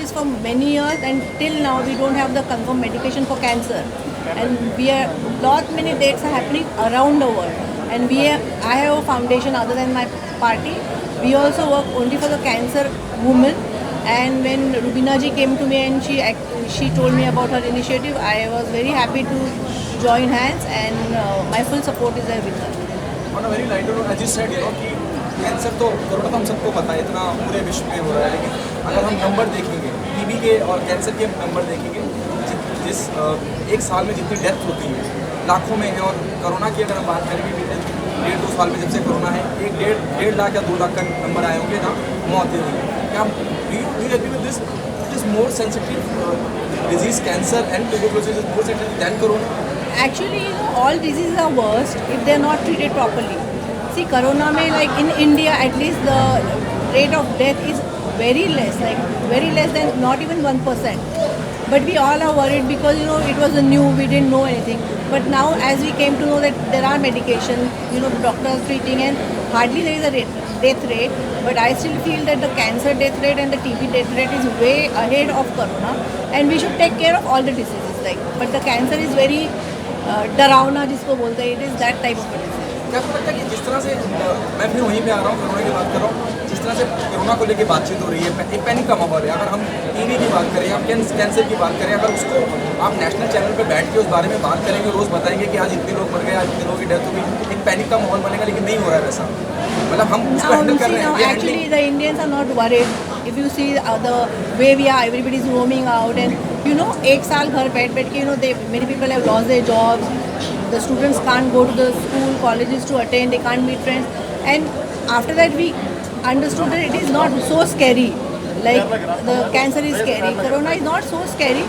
disease for many years, and till now we don't have the confirmed medication for cancer. And we are lot many deaths are happening around the world. And I have a foundation other than my party. We also work only for the cancer women. And when Rubina ji came to me and she told me about her initiative, I was very happy to join hands, and my full support is there with her. On a very lighter note, as you said, कि cancer तो corona तो हम सबको पता है, इतना पूरे विश्व में हो रहा है, लेकिन अगर हम नंबर देखेंगे टीबी के और कैंसर के नंबर देखेंगे, जिस एक साल में जितनी डेथ होती है लाखों में है, और कोरोना की अगर हम बात करेंगे 1.5-2 साल में जब से कोरोना है, 1.5 लाख या 2 लाख का नंबर आए होंगे ना मौतें हुई। क्या you agree with this? It is more sensitive disease, cancer and tuberculosis is more sensitive than corona. Actually, all diseases are worst if they are not treated properly. See, corona mein, like in India, at least the rate of death is very less, like very less than not even 1%. But we all are worried because it was new, we didn't know anything. But now, as we came to know that there are medication, doctors treating, and hardly there is a death rate. But I still feel that the cancer death rate and the TB death rate is way ahead of corona, and we should take care of all the diseases. But the cancer is very डरावना जिसको बोलते हैं, it is that type of disease. क्या आपको लगता है कि जिस तरह से मैं भी वहीं पे आ रहा हूँ, कोरोना की बात कर रहा हूँ, जिस तरह से कोरोना को लेकर बातचीत हो रही है, एक पैनिक का माहौल है। अगर हम टीबी की बात करें, हम कैंसर की बात करें, अगर उसको आप नेशनल चैनल पे बैठ के उस बारे में बात करेंगे, रोज़ बताएंगे कि आज इतने लोग मर गए, आज इतने लोगों की डेथ हो गई, एक पैनिक का माहौल बनेगा, लेकिन नहीं हो रहा है वैसा। मतलब हम उसको हैंडल कर रहे हैं। Actually, the Indians are not worried. If you see the way we are, everybody is roaming out, and एक साल घर बैठ के many people have lost their jobs. The students can't go to the school, colleges to attend. They can't meet friends. And after that, we understood that it is not so scary. Like the cancer is scary, corona is not so scary.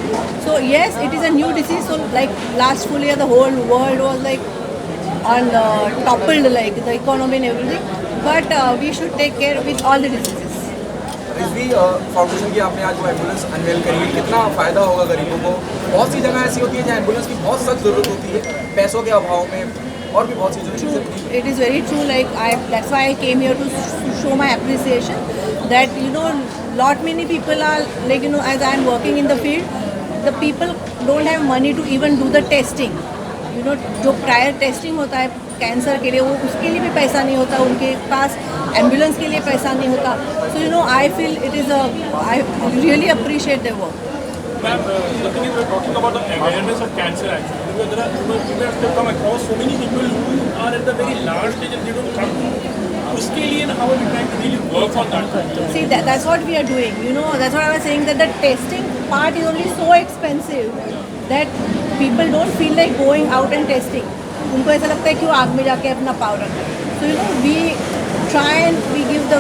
So yes, it is a new disease. So like last full year, the whole world was like on toppled, like the economy and everything. But we should take care with all the diseases. Rizvi foundation की आपने आज वो ambulance unwell करी है, कितना फ़ायदा होगा गरीबों को? बहुत सी जगह ऐसी होती है जहाँ एम्बुलेंस की बहुत सख्त ज़रूरत होती है, पैसों के अभाव में, और भी बहुत सी जगह। It is very true. Like that's why I came here to show my appreciation. That lot many people are like as I am working in the field, the people don't have money to even do the testing. जो prior testing होता है cancer के लिए, वो उसके लिए भी पैसा नहीं होता, उनके पास एम्बुलेंस के लिए पैसा नहीं होता। So I feel it is I really appreciate the work. Ma'am, the thing is we're talking about the awareness of cancer actually. Because there are people have to come across so many people who are at the very large stage and they don't come to. उसके लिए how are we trying to really work on that? See, that's what we are doing. That's what I was saying, that the testing part is only so expensive that people don't feel like going out and testing. उनको ऐसा लगता है कि वो आग में जाके अपना पाव रखें. So we try and we give the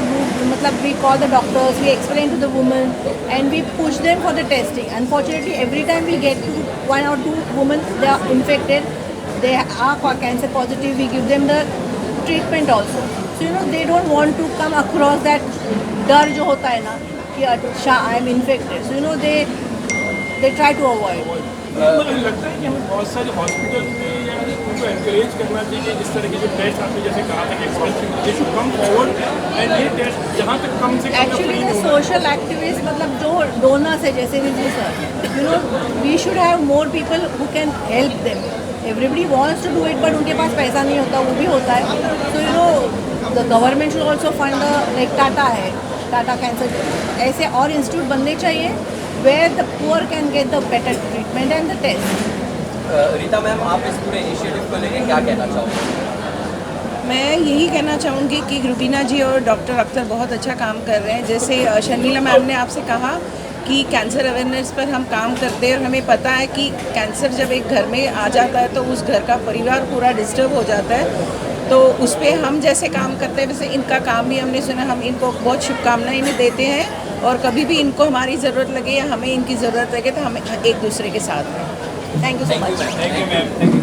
we call the doctors, we explain to the women, and we push them for the testing. Unfortunately, every time we get to 1 or 2 women, they are infected, they are cancer positive, we give them the treatment also. So they don't want to come across that डर जो होता है ना कि अच्छा I am infected. So they try to avoid. मुझे लगता है कि हमें बहुत सारे हॉस्पिटल में या उनको एनकरेज करना चाहिए, इस तरह के जो टेस्ट आपने जैसे कहा था expensive, they should come forward and ये टेस्ट जहाँ तक कम से कम एक्चुअली द सोशल एक्टिविस्ट जो डोनर्स है, जैसे Rizvi sir, we should have more people who can help them. Everybody wants to do it, but उनके पास पैसा नहीं होता, वो भी होता है. So the government should also fund like Tata है, टाटा कैंसर, ऐसे और इंस्टीट्यूट बनने चाहिए where the poor can get the better treatment and the test. Rita ma'am, आप इस पूरे इनिशिएटिव को लेकर क्या कहना चाहोगे? मैं यही कहना चाहूँगी कि रुबीना जी और डॉक्टर अख्तर बहुत अच्छा काम कर रहे हैं. जैसे शर्मिला मैम ने आपसे कहा कि कैंसर अवेयरनेस पर हम काम करते हैं, और हमें पता है कि कैंसर जब एक घर में आ जाता है तो उस घर का परिवार पूरा डिस्टर्ब हो जाता है. तो उस पर हम जैसे काम करते हैं वैसे इनका काम भी हमने सुना. हम इनको बहुत शुभकामनाएं इन्हें देते हैं, और कभी भी इनको हमारी ज़रूरत लगे या हमें इनकी ज़रूरत लगे तो हम एक दूसरे के साथ हैं. Thank you so much. Thank you ma'am.